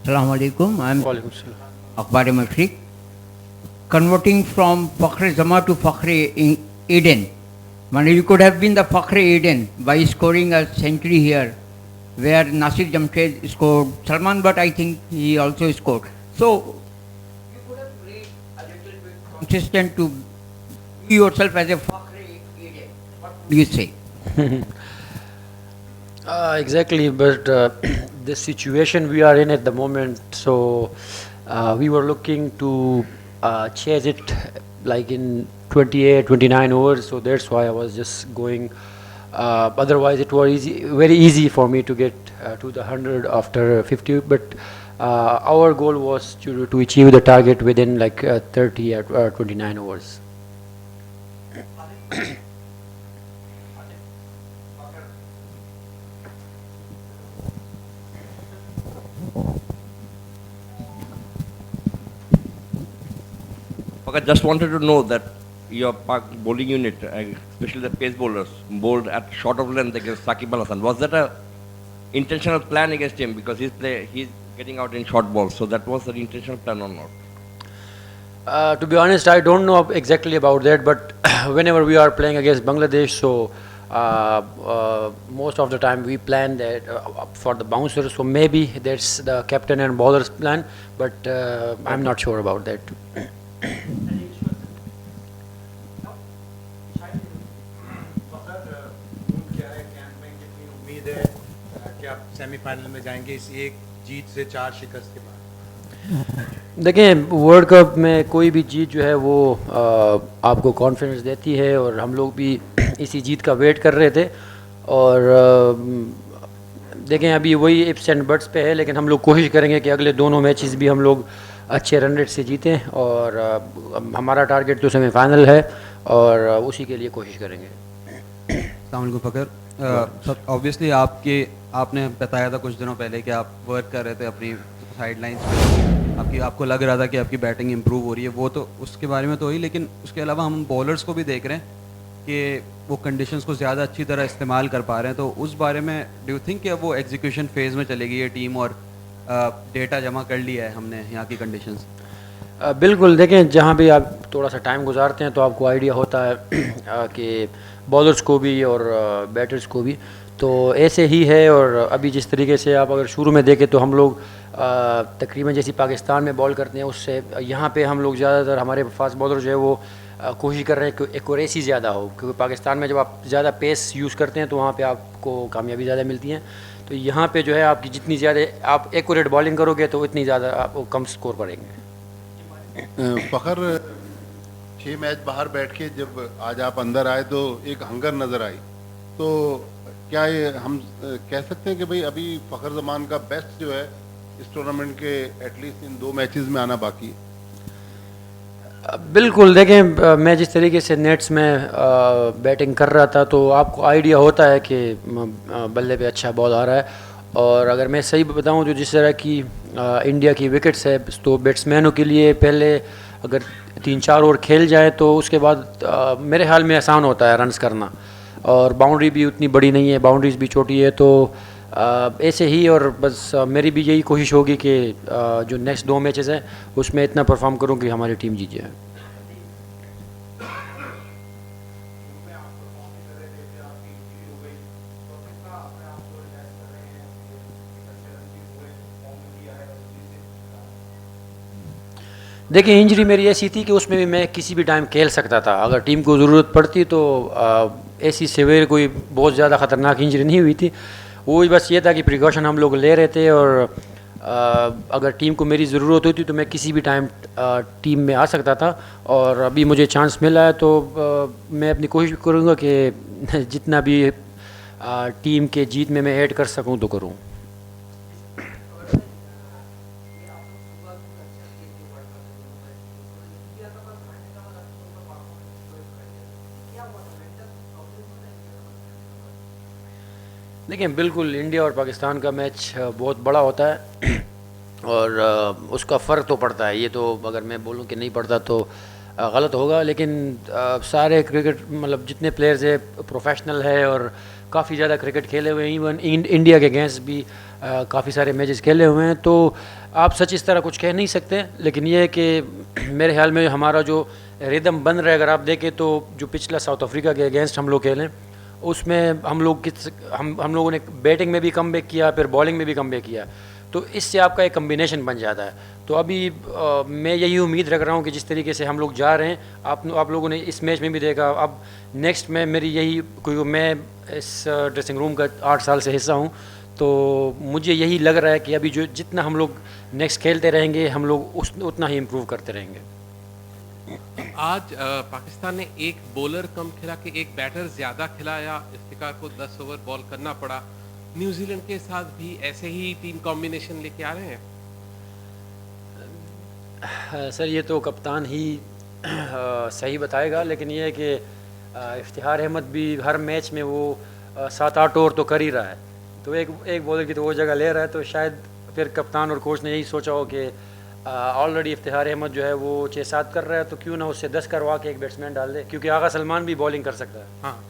Assalamu alaikum. I'm Walaikum salam. Akbar Mashriq. Converting from Fakhre Zama to Fakhre Eden. Man, you could have been the Fakhre Eden by scoring a century here, where Nasir Jamshed scored. Salman Butt, I think he also scored. So, you could have played a little bit consistent to be yourself as a Fakhre Eden. What do you say? Exactly, but the situation we are in at the moment, so we were looking to chase it like in 28, 29 overs, so that's why I was just going. Otherwise, it was very easy for me to get to the 100 after 50, but our goal was to achieve the target within like 30 or 29 overs. I just wanted to know that your Pak bowling unit, especially the pace bowlers, bowled at short of length against Saqib Al Hasan. Was that a intentional plan against him because he's getting out in short balls? So that was an intentional plan or not? To be honest, I don't know exactly about that, but whenever we are playing against Bangladesh, so most of the time we plan that for the bouncers, so maybe that's the captain and bowlers plan, but I'm not sure about that. उम्मीद है कि आप semifinal में जाएंगे इस एक जीत से 4 शिकस्त के बाद? देखिए, वर्ल्ड कप में कोई भी जीत जो है वो आपको कॉन्फिडेंस देती है, और हम लोग भी इसी जीत का वेट कर रहे थे, और देखें अभी वही इप्स एंड बट्स पे है, लेकिन हम लोग कोशिश करेंगे कि अगले दोनों मैचेस भी हम लोग अच्छे रन रेट से जीतें, और हमारा टारगेट तो सेमीफाइनल है और उसी के लिए कोशिश करेंगे। अस्सलाम वालेकुम फ़खर, ऑब्वियसली आपने बताया था कुछ दिनों पहले कि आप वर्क कर रहे थे अपनी साइड लाइन्स पे, आपको लग रहा था कि आपकी बैटिंग इंप्रूव हो रही है, वो तो उसके बारे में तो हुई, लेकिन उसके अलावा हम बॉलर्स को भी देख रहे हैं कि वो कंडीशंस को ज़्यादा अच्छी तरह इस्तेमाल कर पा रहे हैं, तो उस बारे में डू यू थिंक कि अब वो एग्जीक्यूशन फेज़ में चलेगी ये टीम, और डेटा जमा कर लिया है हमने यहाँ की कंडीशंस? बिल्कुल, देखें जहाँ भी आप थोड़ा सा टाइम गुजारते हैं तो आपको आइडिया होता है कि बॉलर्स को भी और बैटर्स को भी, तो ऐसे ही है। और अभी जिस तरीके से आप अगर शुरू में देखें तो हम लोग तकरीबन जैसी पाकिस्तान में बॉल करते हैं उससे यहाँ पे हम लोग ज़्यादातर हमारे फास्ट बॉलर जो है वो कोशिश कर रहे हैं कि एक्यूरेसी ज़्यादा हो, क्योंकि पाकिस्तान में जब आप ज़्यादा पेस यूज़ करते हैं तो वहाँ पे आपको कामयाबी ज़्यादा मिलती है। तो यहाँ पे जो है आपकी जितनी ज़्यादा आप एक्यूरेट बॉलिंग करोगे तो इतनी ज़्यादा आप कम स्कोर करेंगे। फ़खर, 6 मैच बाहर बैठ के जब आज आप अंदर आए तो एक हंगर नज़र आई, तो क्या ये हम कह सकते हैं कि भाई अभी फ़खर ज़मान का बेस्ट जो है इस टूर्नामेंट के एटलीस्ट इन 2 मैचेस में आना बाकी है? बिल्कुल, देखें मैं जिस तरीके से नेट्स में बैटिंग कर रहा था तो आपको आइडिया होता है कि बल्ले पे अच्छा बॉल आ रहा है, और अगर मैं सही बताऊं तो जिस तरह की इंडिया की विकेट्स है तो बैट्समैनों के लिए पहले अगर 3-4 ओवर खेल जाए तो उसके बाद मेरे ख्याल में आसान होता है रन्स करना, और बाउंड्री भी उतनी बड़ी नहीं है, बाउंड्रीज भी छोटी है, तो ऐसे ही। और बस मेरी भी यही कोशिश होगी कि जो नेक्स्ट 2 मैचेस हैं उसमें इतना परफॉर्म करूं कि हमारी टीम जीत जाए। देखिए, इंजरी मेरी ऐसी थी कि उसमें भी मैं किसी भी टाइम खेल सकता था, अगर टीम को ज़रूरत पड़ती तो ऐसी सेवेर कोई बहुत ज़्यादा ख़तरनाक इंजरी नहीं हुई थी। वो बस ये था कि प्रिकॉशन हम लोग ले रहे थे, और अगर टीम को मेरी ज़रूरत होती तो मैं किसी भी टाइम टीम में आ सकता था, और अभी मुझे चांस मिला है तो मैं अपनी कोशिश करूँगा कि जितना भी टीम के जीत में मैं ऐड कर सकूँ तो करूँ। देखिए, बिल्कुल इंडिया और पाकिस्तान का मैच बहुत बड़ा होता है, और उसका फ़र्क तो पड़ता है, ये तो अगर मैं बोलूँ कि नहीं पड़ता तो गलत होगा, लेकिन सारे क्रिकेट मतलब जितने प्लेयर्स है प्रोफेशनल है, और काफ़ी ज़्यादा क्रिकेट खेले हुए हैं, इवन इंडिया के अगेंस्ट भी काफ़ी सारे मैचेस खेले हुए हैं। तो आप सच इस तरह कुछ कह नहीं सकते, लेकिन ये है कि मेरे ख्याल में हमारा जो रिदम बन रहा है, अगर आप देखें तो जो पिछला साउथ अफ्रीका के अगेंस्ट हम लोग खेलें उसमें हम लोगों ने बैटिंग में भी कमबैक किया, फिर बॉलिंग में भी कमबैक किया, तो इससे आपका एक कम्बिनेशन बन जाता है। तो अभी मैं यही उम्मीद रख रहा हूँ कि जिस तरीके से हम लोग जा रहे हैं, आप लोगों ने इस मैच में भी देखा, अब नेक्स्ट में मेरी यही, क्योंकि मैं इस ड्रेसिंग रूम का 8 साल से हिस्सा हूँ, तो मुझे यही लग रहा है कि अभी जो जितना हम लोग नेक्स्ट खेलते रहेंगे हम लोग उतना ही इम्प्रूव करते रहेंगे। आज पाकिस्तान ने एक बॉलर कम खेला कि एक बैटर ज़्यादा खिलाया, इफ्तिकार को 10 ओवर बॉल करना पड़ा। न्यूजीलैंड के साथ भी ऐसे ही टीम कॉम्बिनेशन लेके आ रहे हैं? सर ये तो कप्तान ही सही बताएगा, लेकिन ये है कि इफ्तिखार अहमद भी हर मैच में वो 7-8 ओवर तो कर ही रहा है, तो एक बॉलर की तो वो जगह ले रहा है, तो शायद फिर कप्तान और कोच ने यही सोचा हो कि ऑलरेडी इफ्तिखार अहमद जो है वो 6-7 कर रहा है, तो क्यों ना उससे 10 करवा के एक बैट्समैन डाल दे, क्योंकि आगा सलमान भी बॉलिंग कर सकता है। हाँ,